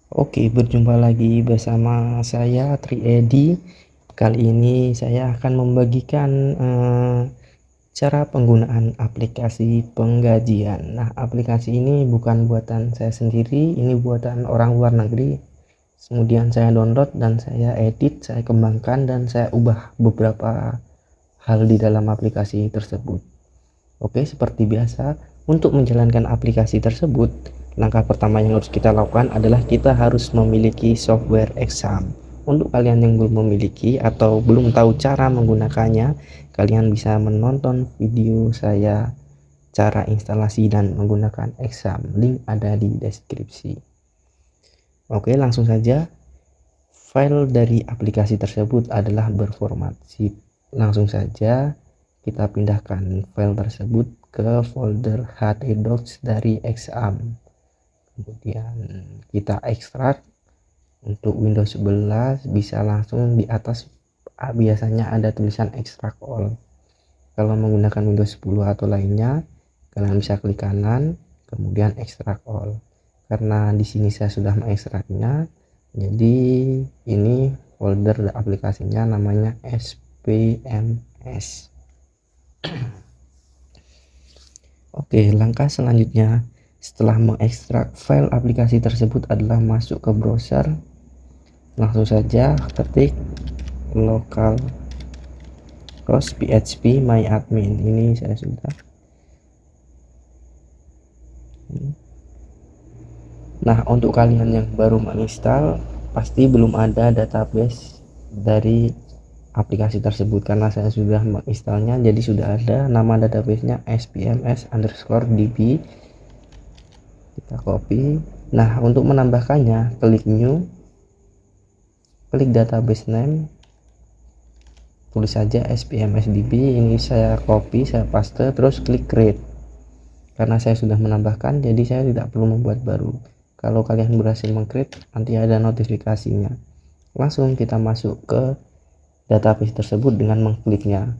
Oke, berjumpa lagi bersama saya Triedi. Kali ini saya akan membagikan cara penggunaan aplikasi penggajian. Nah, aplikasi ini bukan buatan saya sendiri, ini buatan orang luar negeri. Kemudian saya download dan saya edit, saya kembangkan dan saya ubah beberapa hal di dalam aplikasi tersebut. Oke, seperti biasa, untuk menjalankan aplikasi tersebut, langkah pertama yang harus kita lakukan adalah kita harus memiliki software exam. Untuk kalian yang belum memiliki atau belum tahu cara menggunakannya, kalian bisa menonton video saya cara instalasi dan menggunakan exam. Link ada di deskripsi. Oke, langsung saja. File dari aplikasi tersebut adalah berformat zip. Langsung saja kita pindahkan file tersebut ke folder htdocs dari exam. Kemudian kita ekstrak. Untuk Windows 11 bisa langsung di atas biasanya ada tulisan extract all. Kalau menggunakan Windows 10 atau lainnya, kalian bisa klik kanan kemudian extract all. Karena di sini saya sudah mengekstraknya, jadi ini folder aplikasinya namanya SPMS. Oke, langkah selanjutnya setelah mengekstrak file aplikasi tersebut adalah masuk ke browser. Langsung saja ketik localhost php my admin. Ini saya sudah. Nah, untuk kalian yang baru menginstal, pasti belum ada database dari aplikasi tersebut karena saya sudah menginstalnya, jadi sudah ada nama databasenya spms_db. Kita copy. Nah, untuk menambahkannya, klik new, klik database name, tulis saja spmsdb. Ini saya copy, saya paste, terus klik create. Karena saya sudah menambahkan, jadi saya tidak perlu membuat baru. Kalau kalian berhasil mengcreate, nanti ada notifikasinya. Langsung kita masuk ke database tersebut dengan mengkliknya.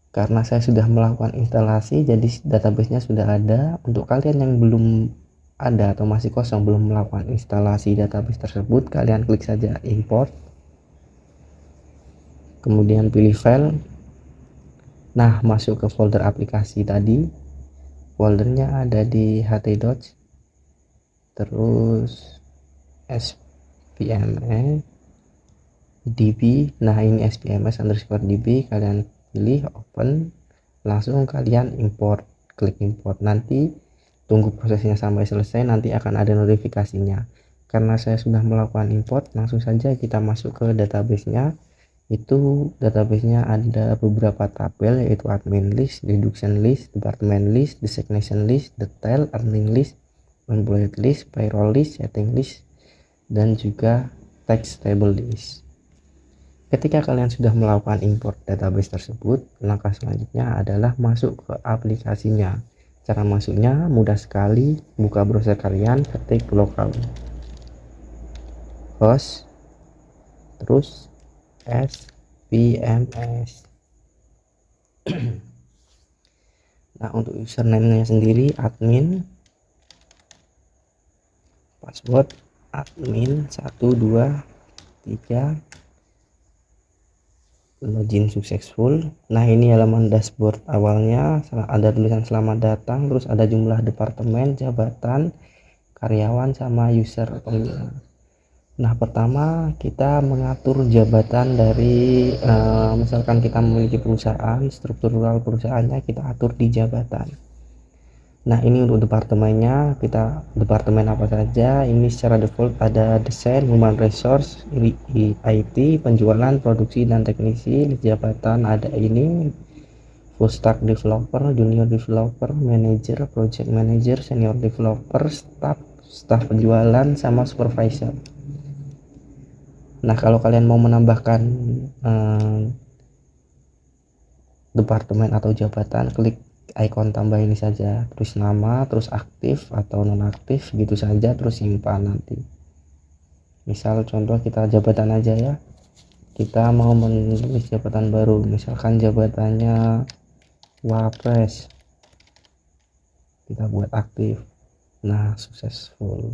Karena saya sudah melakukan instalasi, jadi databasenya sudah ada. Untuk kalian yang belum ada atau masih kosong belum melakukan instalasi database tersebut, kalian klik saja import, kemudian pilih file. Nah, masuk ke folder aplikasi tadi, foldernya ada di htdocs, terus spms db. Nah, ini spms_db, kalian pilih open, langsung kalian import, klik import. Nanti tunggu prosesnya sampai selesai, nanti akan ada notifikasinya. Karena saya sudah melakukan import, langsung saja kita masuk ke databasenya. Itu databasenya ada beberapa tabel, yaitu admin list, deduction list, department list, designation list, detail, earning list, employee list, payroll list, setting list, dan juga tax table list. Ketika kalian sudah melakukan import database tersebut, langkah selanjutnya adalah masuk ke aplikasinya. Cara masuknya mudah sekali, buka browser kalian, ketik localhost, terus spms. Nah, untuk username-nya sendiri admin, password admin 123, login successful. Nah, ini halaman dashboard awalnya, ada tulisan selamat datang, terus ada jumlah departemen, jabatan, karyawan, sama user pengguna. Nah, pertama kita mengatur jabatan dari misalkan kita memiliki perusahaan, struktural perusahaannya kita atur di jabatan. Nah, ini untuk departemennya, kita departemen apa saja. Ini secara default ada desain, human resource, IT, penjualan, produksi, dan teknisi. Di jabatan ada ini full stack developer, junior developer, manager, project manager, senior developer, staff penjualan, sama supervisor. Nah, kalau kalian mau menambahkan departemen atau jabatan, klik icon tambah ini saja, terus nama, terus aktif atau nonaktif gitu saja, terus simpan nanti. Misal contoh kita jabatan aja ya, kita mau menulis jabatan baru, misalkan jabatannya wapres, kita buat aktif. Nah, successful.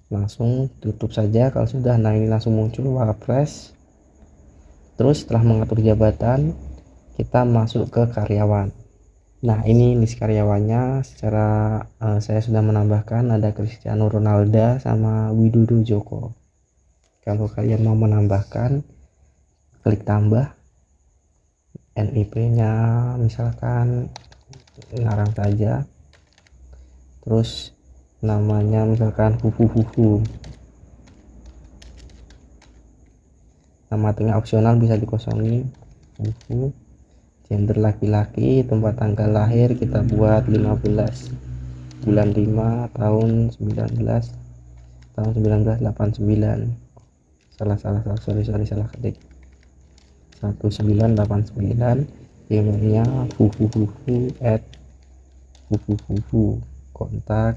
langsung tutup saja kalau sudah. Nah ini langsung muncul Wapres. Terus setelah mengatur jabatan, kita masuk ke karyawan. Nah ini list karyawannya secara saya sudah menambahkan ada Cristiano Ronaldo sama Widodo Joko. Kalau kalian mau menambahkan, klik tambah, NIP nya misalkan ngarang saja, terus namanya misalkan Huhu. Nama tengah opsional bisa dikosongi, Huhu. Gender laki-laki, tempat tanggal lahir kita buat 15 bulan 5 tahun 1989. Salah ketik, 1989. Emailnya huhuhu@huhuhu. Kontak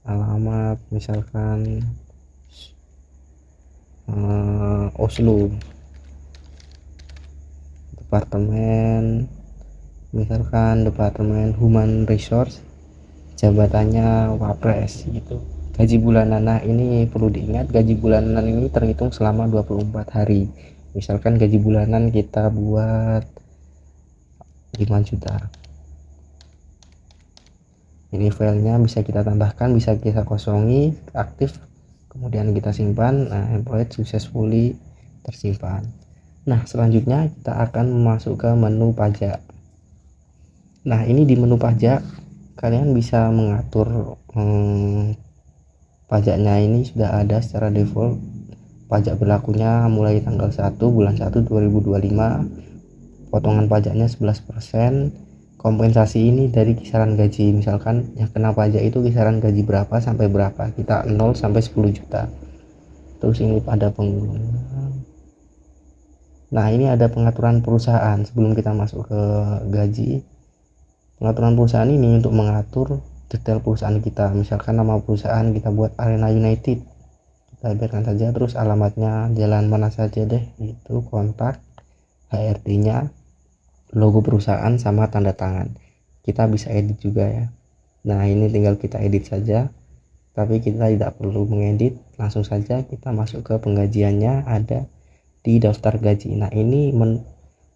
alamat misalkan Oslo. Departemen misalkan Departemen Human Resource, jabatannya Wapres gitu. Gaji bulanan, nah ini perlu diingat, gaji bulanan ini terhitung selama 24 hari. Misalkan gaji bulanan kita buat 5 juta. Ini filenya bisa kita tambahkan, bisa kita kosongi, aktif, kemudian kita simpan. Nah employed successfully tersimpan. Nah selanjutnya kita akan masuk ke menu pajak. Nah ini di menu pajak kalian bisa mengatur pajaknya. Ini sudah ada secara default. Pajak berlakunya mulai tanggal 1 bulan 1 2025. Potongan pajaknya 11%. Kompensasi ini dari kisaran gaji. Misalkan yang kena pajak itu kisaran gaji berapa sampai berapa, kita 0 sampai 10 juta. Terus ini pada pengguna. Nah ini ada pengaturan perusahaan. Sebelum kita masuk ke gaji, pengaturan perusahaan ini untuk mengatur detail perusahaan kita. Misalkan nama perusahaan kita buat Arena United, kita biarkan saja. Terus alamatnya jalan mana saja deh, itu kontak, HRD nya, logo perusahaan sama tanda tangan. Kita bisa edit juga ya. Nah ini tinggal kita edit saja, tapi kita tidak perlu mengedit, langsung saja kita masuk ke penggajiannya, ada di daftar gaji. Nah ini menu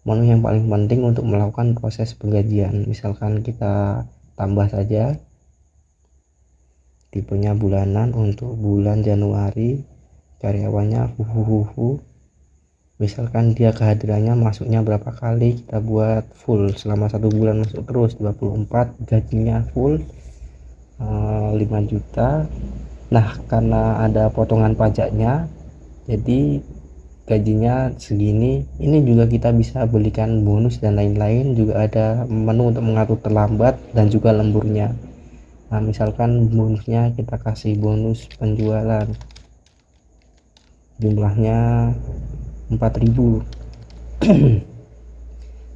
yang paling penting untuk melakukan proses penggajian. Misalkan kita tambah saja tipenya bulanan. Untuk bulan Januari karyawannya Huhu. Misalkan dia kehadirannya masuknya berapa kali, kita buat full selama 1 bulan masuk terus 24, gajinya full 5 juta. Nah karena ada potongan pajaknya jadi gajinya segini. Ini juga kita bisa belikan bonus dan lain-lain. Juga ada menu untuk mengatur terlambat dan juga lemburnya. Nah misalkan bonusnya kita kasih bonus penjualan, jumlahnya 4.000.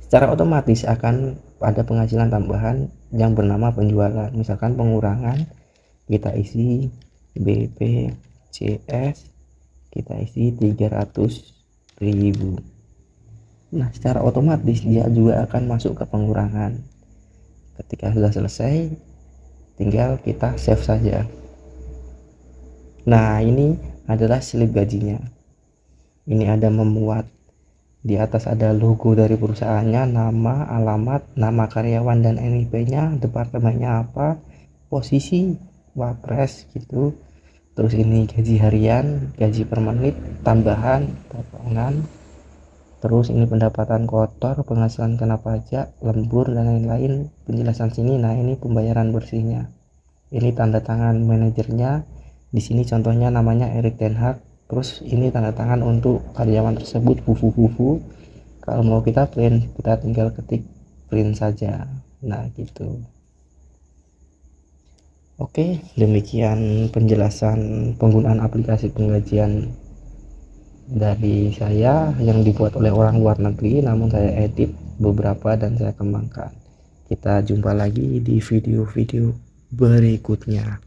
Secara otomatis akan ada penghasilan tambahan yang bernama penjualan. Misalkan pengurangan kita isi BPJS, kita isi 300.000. Nah secara otomatis dia juga akan masuk ke pengurangan. Ketika sudah selesai tinggal kita save saja. Nah ini adalah slip gajinya. Ini ada memuat, di atas ada logo dari perusahaannya, nama, alamat, nama karyawan dan NIP nya, departemennya apa, posisi Wapres gitu. Terus ini gaji harian, gaji per menit, tambahan, potongan. Terus ini pendapatan kotor, penghasilan kena pajak, lembur dan lain-lain, penjelasan sini. Nah ini pembayaran bersihnya. Ini tanda tangan manajernya. Di sini contohnya namanya Erik Ten Hag. Terus ini tanda tangan untuk karyawan tersebut Huhu. Kalau mau kita print, kita tinggal ketik print saja. Nah gitu. Oke, demikian penjelasan penggunaan aplikasi penggajian dari saya yang dibuat oleh orang luar negeri, namun saya edit beberapa dan saya kembangkan. Kita jumpa lagi di video-video berikutnya.